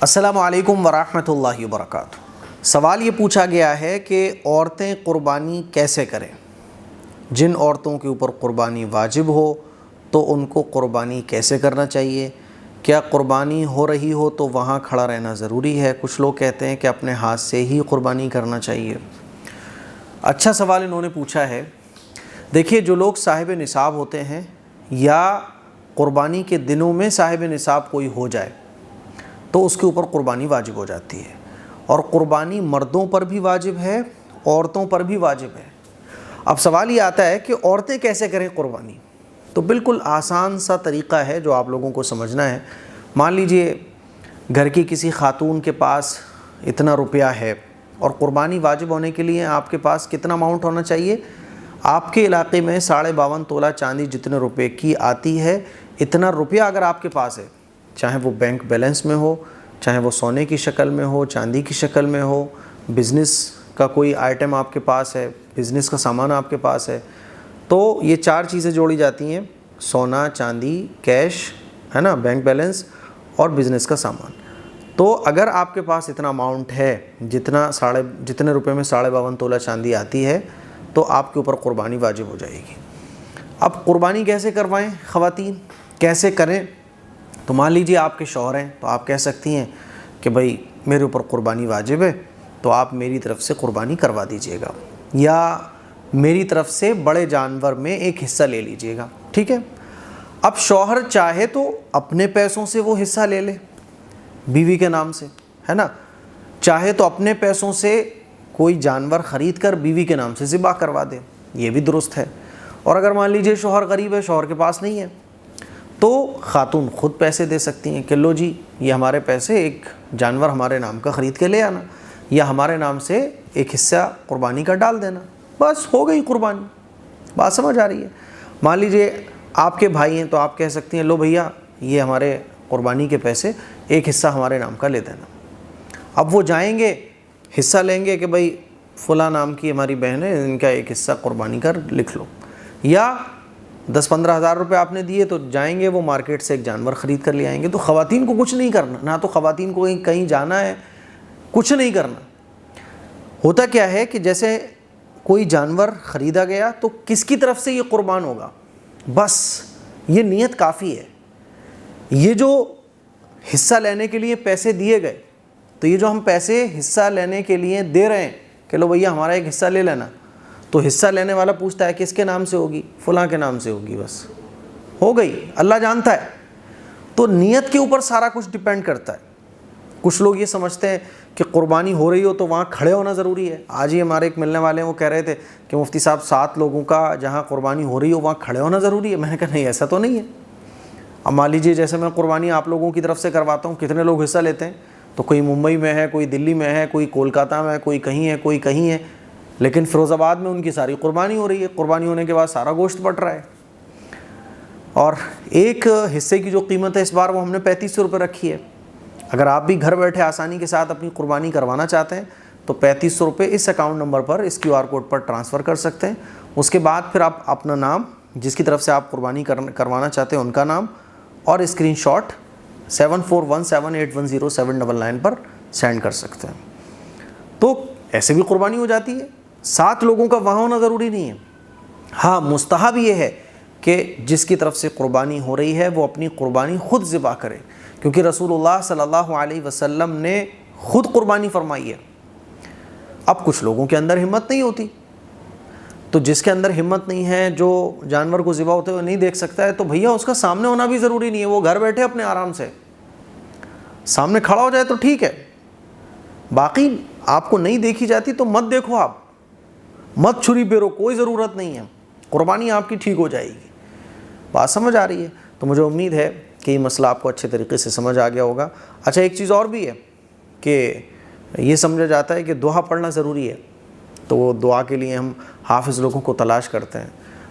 السلام علیکم ورحمۃ اللہ وبرکاتہ۔ سوال یہ پوچھا گیا ہے کہ عورتیں قربانی کیسے کریں؟ جن عورتوں کے اوپر قربانی واجب ہو تو ان کو قربانی کیسے کرنا چاہیے؟ کیا قربانی ہو رہی ہو تو وہاں کھڑا رہنا ضروری ہے؟ کچھ لوگ کہتے ہیں کہ اپنے ہاتھ سے ہی قربانی کرنا چاہیے۔ اچھا سوال انہوں نے پوچھا ہے۔ دیکھیے، جو لوگ صاحب نصاب ہوتے ہیں یا قربانی کے دنوں میں صاحب نصاب کوئی ہو جائے تو اس کے اوپر قربانی واجب ہو جاتی ہے، اور قربانی مردوں پر بھی واجب ہے، عورتوں پر بھی واجب ہے۔ اب سوال یہ آتا ہے کہ عورتیں کیسے کریں قربانی؟ تو بالکل آسان سا طریقہ ہے جو آپ لوگوں کو سمجھنا ہے۔ مان لیجئے گھر کی کسی خاتون کے پاس اتنا روپیہ ہے، اور قربانی واجب ہونے کے لیے آپ کے پاس کتنا اماؤنٹ ہونا چاہیے؟ آپ کے علاقے میں 52.5 تولہ چاندی جتنے روپے کی آتی ہے، اتنا روپیہ اگر آپ کے پاس ہے، چاہے وہ بینک بیلنس میں ہو، چاہے وہ سونے کی شکل میں ہو، چاندی کی شکل میں ہو، بزنس کا کوئی آئٹم آپ کے پاس ہے، بزنس کا سامان آپ کے پاس ہے، تو یہ 4 چیزیں جوڑی جاتی ہیں: سونا، چاندی، کیش، ہے نا، بینک بیلنس اور بزنس کا سامان۔ تو اگر آپ کے پاس اتنا اماؤنٹ ہے، جتنے روپے میں 52.5 تولہ چاندی آتی ہے، تو آپ کے اوپر قربانی واجب ہو جائے گی۔ اب قربانی کیسے کروائیں خواتین؟ کیسے کریں؟ تو مان لیجیے آپ کے شوہر ہیں، تو آپ کہہ سکتی ہیں کہ بھائی میرے اوپر قربانی واجب ہے، تو آپ میری طرف سے قربانی کروا دیجئے گا، یا میری طرف سے بڑے جانور میں ایک حصہ لے لیجئے گا، ٹھیک ہے؟ اب شوہر چاہے تو اپنے پیسوں سے وہ حصہ لے لے بیوی کے نام سے، ہے نا، چاہے تو اپنے پیسوں سے کوئی جانور خرید کر بیوی کے نام سے ذبح کروا دے، یہ بھی درست ہے۔ اور اگر مان لیجیے شوہر غریب ہے، شوہر کے پاس نہیں ہے، تو خاتون خود پیسے دے سکتی ہیں کہ لو جی، یہ ہمارے پیسے، ایک جانور ہمارے نام کا خرید کے لے آنا، یا ہمارے نام سے ایک حصہ قربانی کا ڈال دینا، بس ہو گئی قربانی۔ بات سمجھ آ رہی ہے؟ مان لیجیے آپ کے بھائی ہیں، تو آپ کہہ سکتی ہیں لو بھیا، یہ ہمارے قربانی کے پیسے، ایک حصہ ہمارے نام کا لے دینا۔ اب وہ جائیں گے، حصہ لیں گے کہ بھائی فلاں نام کی ہماری بہن ہے، ان کا ایک حصہ قربانی کر لکھ لو، یا 10-15 ہزار روپے آپ نے دیے تو جائیں گے وہ مارکیٹ سے ایک جانور خرید کر لے آئیں گے۔ تو خواتین کو کچھ نہیں کرنا، نہ تو خواتین کو کہیں جانا ہے، کچھ نہیں کرنا۔ ہوتا کیا ہے کہ جیسے کوئی جانور خریدا گیا تو کس کی طرف سے یہ قربان ہوگا، بس یہ نیت کافی ہے۔ یہ جو حصہ لینے کے لیے پیسے دیے گئے، تو یہ جو ہم پیسے حصہ لینے کے لیے دے رہے ہیں کہ لو بھیا ہمارا ایک حصہ لے لینا، تو حصہ لینے والا پوچھتا ہے کس کے نام سے ہوگی؟ فلاں کے نام سے ہوگی، بس ہو گئی، اللہ جانتا ہے۔ تو نیت کے اوپر سارا کچھ ڈیپینڈ کرتا ہے۔ کچھ لوگ یہ سمجھتے ہیں کہ قربانی ہو رہی ہو تو وہاں کھڑے ہونا ضروری ہے۔ آج ہی ہمارے ایک ملنے والے ہیں، وہ کہہ رہے تھے کہ مفتی صاحب 7 لوگوں کا جہاں قربانی ہو رہی ہو وہاں کھڑے ہونا ضروری ہے۔ میں نے کہا نہیں، ایسا تو نہیں ہے۔ اب مان لیجیے جیسے میں قربانی آپ لوگوں کی طرف سے کرواتا ہوں، کتنے لوگ حصہ لیتے ہیں؟ تو کوئی ممبئی میں ہے، کوئی دلی میں ہے، کوئی کولکاتہ میں ہے، کوئی کہیں ہے، کوئی کہیں ہے، لیکن فیروز آباد میں ان کی ساری قربانی ہو رہی ہے۔ قربانی ہونے کے بعد سارا گوشت بٹ رہا ہے، اور ایک حصے کی جو قیمت ہے اس بار وہ ہم نے 3500 روپے رکھی ہے۔ اگر آپ بھی گھر بیٹھے آسانی کے ساتھ اپنی قربانی کروانا چاہتے ہیں تو 3500 روپے اس اکاؤنٹ نمبر پر، اس QR کوڈ پر ٹرانسفر کر سکتے ہیں۔ اس کے بعد پھر آپ اپنا نام، جس کی طرف سے آپ قربانی کروانا چاہتے ہیں ان کا نام، اور اسکرین شاٹ 7417810799 پر سینڈ کر سکتے ہیں۔ تو ایسے بھی قربانی ہو جاتی ہے۔ 7 لوگوں کا وہاں ہونا ضروری نہیں ہے۔ ہاں، مستحب یہ ہے کہ جس کی طرف سے قربانی ہو رہی ہے وہ اپنی قربانی خود ذبح کرے، کیونکہ رسول اللہ صلی اللہ علیہ وسلم نے خود قربانی فرمائی ہے۔ اب کچھ لوگوں کے اندر ہمت نہیں ہوتی، تو جس کے اندر ہمت نہیں ہے، جو جانور کو ذبح ہوتے ہوئے نہیں دیکھ سکتا ہے، تو بھیا اس کا سامنے ہونا بھی ضروری نہیں ہے۔ وہ گھر بیٹھے اپنے آرام سے سامنے کھڑا ہو جائے تو ٹھیک ہے، باقی آپ کو نہیں دیکھی جاتی تو مت دیکھو، آپ مت چھری پھیرو، کوئی ضرورت نہیں ہے، قربانی آپ کی ٹھیک ہو جائے گی۔ بات سمجھ آ رہی ہے؟ تو مجھے امید ہے کہ یہ مسئلہ آپ کو اچھے طریقے سے سمجھ آ گیا ہوگا۔ اچھا، ایک چیز اور بھی ہے کہ یہ سمجھا جاتا ہے کہ دعا پڑھنا ضروری ہے، تو وہ دعا کے لیے ہم حافظ لوگوں کو تلاش کرتے ہیں۔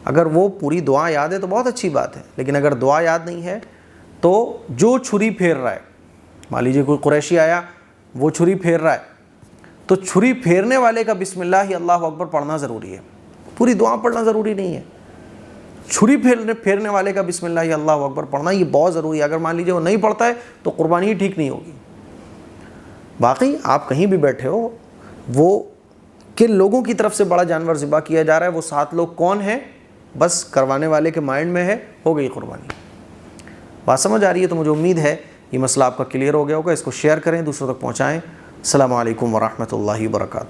اگر وہ پوری دعا یاد ہے تو بہت اچھی بات ہے، لیکن اگر دعا یاد نہیں ہے تو جو چھری پھیر رہا ہے، مان لیجیے کوئی قریشی آیا، وہ چھری پھیر رہا ہے، تو چھری پھیرنے والے کا بسم اللہ اللہ اکبر پڑھنا ضروری ہے، پوری دعا پڑھنا ضروری نہیں ہے۔ چھری پھیرنے والے کا بسم اللہ اللہ اکبر پڑھنا یہ بہت ضروری ہے۔ اگر مان لیجیے وہ نہیں پڑھتا ہے تو قربانی ہی ٹھیک نہیں ہوگی۔ واقعی آپ کہیں بھی بیٹھے ہو، وہ کن لوگوں کی طرف سے بڑا جانور ذبح کیا جا رہا ہے، وہ 7 لوگ کون ہیں، بس کروانے والے کے مائنڈ میں ہے، ہو گئی قربانی۔ بات سمجھ آ رہی ہے؟ تو مجھے امید ہے یہ مسئلہ آپ کا کلیئر ہو گیا ہوگا۔ اس کو شیئر کریں، دوسروں تک پہنچائیں۔ السلام علیکم ورحمۃ اللہ وبرکاتہ۔